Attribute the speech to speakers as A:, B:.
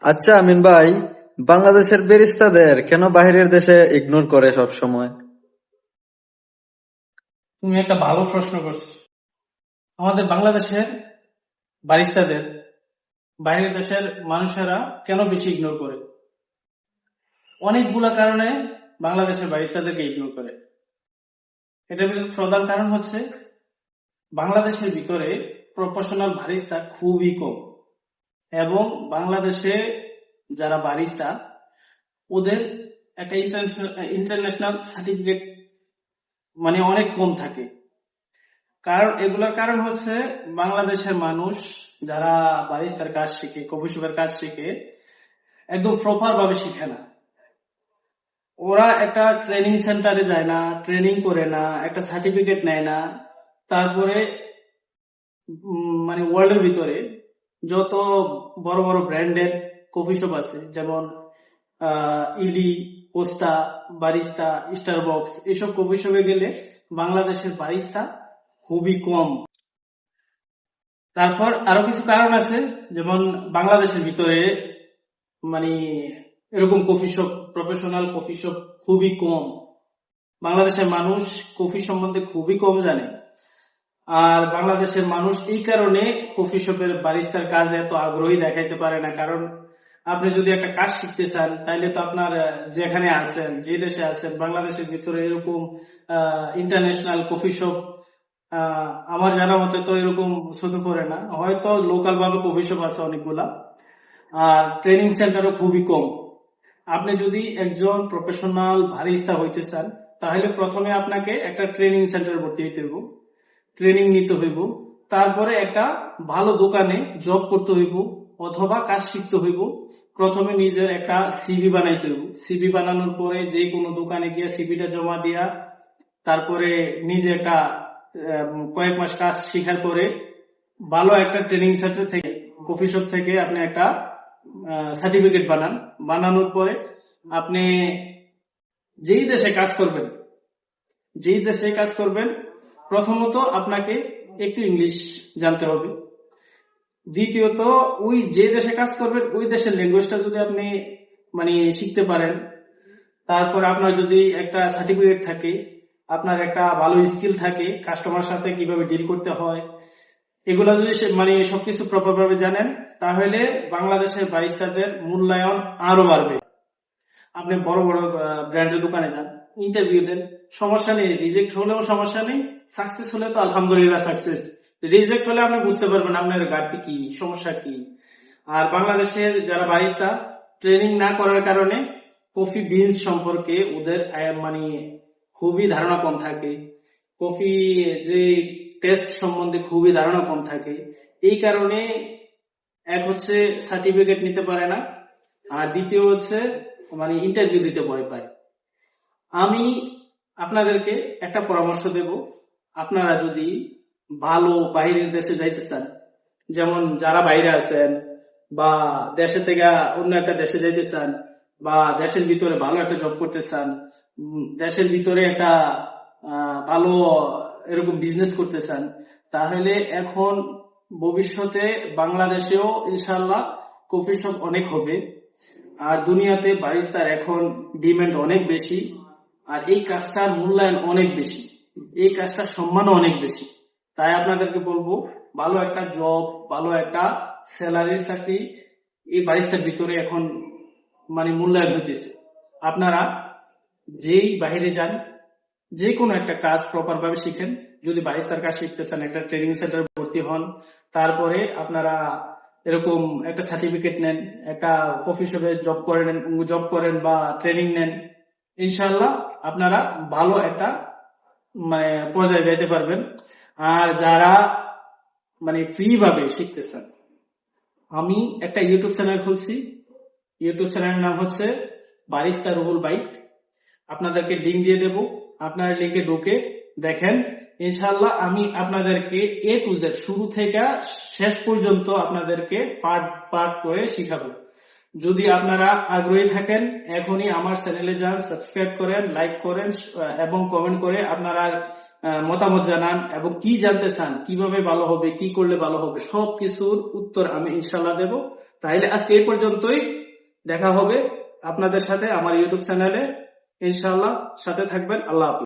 A: আচ্ছা আমিন ভাই, বাংলাদেশের বেরিস্তাদের কেন বাইরের দেশে ইগনোর করে সব সময়?
B: তুমি একটা ভালো প্রশ্ন করছো। আমাদের বাংলাদেশের বারিস্তাদের বাইরের দেশের মানুষেরা কেন বেশি ইগনোর করে? অনেকগুলা কারণে বাংলাদেশের বারিস্তাদেরকে ইগনোর করে। এটার ভিতরে প্রধান কারণ হচ্ছে বাংলাদেশের ভিতরে প্রফেশনাল বারিস্তা খুবই কম, এবং বাংলাদেশে যারা বারিস্তা ওদের একটা ইন্টারন্যাশনাল সার্টিফিকেট মানে অনেক কম থাকে। কারণ এগুলোর কারণ হচ্ছে বাংলাদেশের মানুষ যারা বারিস্তার কাজ শিখে, কফি শপের কাজ শিখে, একদম প্রপার ভাবে শিখে না। ওরা একটা ট্রেনিং সেন্টারে যায় না, ট্রেনিং করে না, একটা সার্টিফিকেট নেয় না। তারপরে মানে ওয়ার্ল্ডের ভিতরে যত বড় বড় ব্র্যান্ডের কফি শপ আছে, যেমন ইলি, কোস্টা, বারিস্তা, স্টারবক্স, এসব কফি শপে গেলে বাংলাদেশের বারিস্তা খুবই কম। তারপর আরো কিছু কারণ আছে, যেমন বাংলাদেশের ভিতরে মানে এরকম coffee shop, professional coffee shop খুবই কম। বাংলাদেশের মানুষ কফি সম্বন্ধে খুবই কম জানে। আর বাংলাদেশের মানুষ এই কারণে কফি শপের বারিস্তার কাজে এত আগ্রহী দেখাইতে পারে না। কারণ আপনি যদি একটা কাজ শিখতে চান, তাহলে তো আপনার যেখানে আছেন, যে দেশে আছেন, বাংলাদেশের ভিতরে এরকম ইন্টারন্যাশনাল কফি শপ আমার জানা মতে তো এরকম চোখে পড়ে না। হয়তো লোকাল ভাবে কফি শপ আছে অনেকগুলা, আর ট্রেনিং সেন্টারও খুবই কম। আপনি যদি একজন প্রফেশনাল বারিস্তা হইতে চান, তাহলে প্রথমে আপনাকে একটা ট্রেনিং সেন্টার ভর্তি হইতে হইব, ট্রেনিং নিতে হইব। তারপরে একটা ভালো দোকানে জব করতে হইব অথবা কাজ শিখতে হইব। প্রথমে নিজের একটা সিভি বানাইতে হইব। সিভি বানানোর পরে যে কোনো দোকানে গিয়ে সিভিটা জমা দিয়া, তারপরে নিজে একটা কয়েক মাস কাজ শিখার পরে ভালো একটা ট্রেনিং সেন্টার থেকে, কফি শপ থেকে আপনি একটা সার্টিফিকেট বানান। বানানোর পরে আপনি যেই দেশে কাজ করবেন, যেই দেশে কাজ করবেন, প্রথমত আপনাকে একটু ইংলিশ জানতে হবে। দ্বিতীয়ত ওই যে দেশে কাজ করবেন ওই দেশের ল্যাঙ্গুয়েজটা যদি আপনি মানে শিখতে পারেন, তারপর আপনার যদি একটা সার্টিফিকেট থাকে, আপনার একটা ভালো স্কিল থাকে, কাস্টমার সাথে কিভাবে ডিল করতে হয়, এগুলো যদি মানে সবকিছু প্রপার ভাবে জানেন, তাহলে বাংলাদেশের বারিস্তাদের মূল্যায়ন আরো বাড়বে। আপনি বড় বড় ব্র্যান্ডের দোকানে যান, ইন্টারভিউ দেন, সমস্যা নেই। রিজেক্ট হলেও সমস্যা নেই, সাকসেস হলে তো আলহামদুলিল্লাহ সাকসেস। রিজেক্ট হলে আপনি বুঝতে পারবেন আপনার ঘাটতি কি, সমস্যা কি। আর বাংলাদেশের যারা বারিস্তা ট্রেনিং না করার কারণে কফি বিনস সম্পর্কে ওদের মানে খুবই ধারণা কম থাকে। কফি যে টেস্ট সম্বন্ধে খুবই ধারণা কম থাকে। এই কারণে এক হচ্ছে সার্টিফিকেট নিতে পারে না, আর দ্বিতীয় হচ্ছে মানে ইন্টারভিউ দিতে ভয় পায়। আমি আপনাদেরকে একটা পরামর্শ দেব। আপনারা যদি ভালো বাইরের দেশে যাইতে চান, যেমন যারা বাইরে আছেন বা দেশে থেকে অন্য একটা দেশে যাইতে চান, বা দেশের ভিতরে ভালো একটা জব করতে চান, দেশের ভিতরে একটা ভালো এরকম বিজনেস করতে চান, তাহলে এখন ভবিষ্যতে বাংলাদেশেও ইনশাল্লাহ কফি শপ অনেক হবে। আর দুনিয়াতে বারিস্তার এখন ডিমান্ড অনেক বেশি, আর এই কাজটার মূল্যায়ন অনেক বেশি, এই কাজটার সম্মানও অনেক বেশি। তাই আপনাদেরকে বলবো, ভালো একটা জব, ভালো একটা স্যালারির চাকরি এই বারিস্তার ভিতরে এখন মানে মূল্যায়ন হইতেছে। আপনারা যেই বাইরে যান, যে কোনো একটা কাজ প্রপার ভাবে শিখেন। যদি বারিস্তার কাজ শিখতে চান, একটা ট্রেনিং সেন্টার ভর্তি হন। তারপরে আপনারা এরকম একটা সার্টিফিকেট নেন, একটা কফি শপে জব করেন বা ট্রেনিং নেন। ইনশাল্লাহ আপনারা ভালো একটা মানে পর্যায়ে যাইতে পারবেন। আর যারা মানে ফ্রি ভাবে শিখতে চান, আমি একটা ইউটিউব চ্যানেল খুলছি। ইউটিউব চ্যানেলের নাম হচ্ছে বারিস্তা রুহুল বাইট। আপনাদেরকে লিঙ্ক দিয়ে দেব, আপনার লিঙ্কে ঢুকে দেখেন। ইনশাল্লাহ আমি আপনাদেরকে এ টু জেড, শুরু থেকে শেষ পর্যন্ত আপনাদেরকে পার্ট পার্ট করে শিখাবো। যদি আপনারা আগ্রহী থাকেন, এখনই আমার চ্যানেলে যান, সাবস্ক্রাইব করেন, লাইক করেন এবং কমেন্ট করে আপনারা মতামত জানান, এবং কি জানতে চান, কিভাবে ভালো হবে, কি করলে ভালো হবে, সবকিছুর উত্তর আমি ইনশাল্লাহ দেব। তাইলে আজকে এই পর্যন্তই, দেখা হবে আপনাদের সাথে আমার ইউটিউব চ্যানেলে, ইনশাআল্লাহ সাথে থাকবেন। আল্লাহ হাফেজ।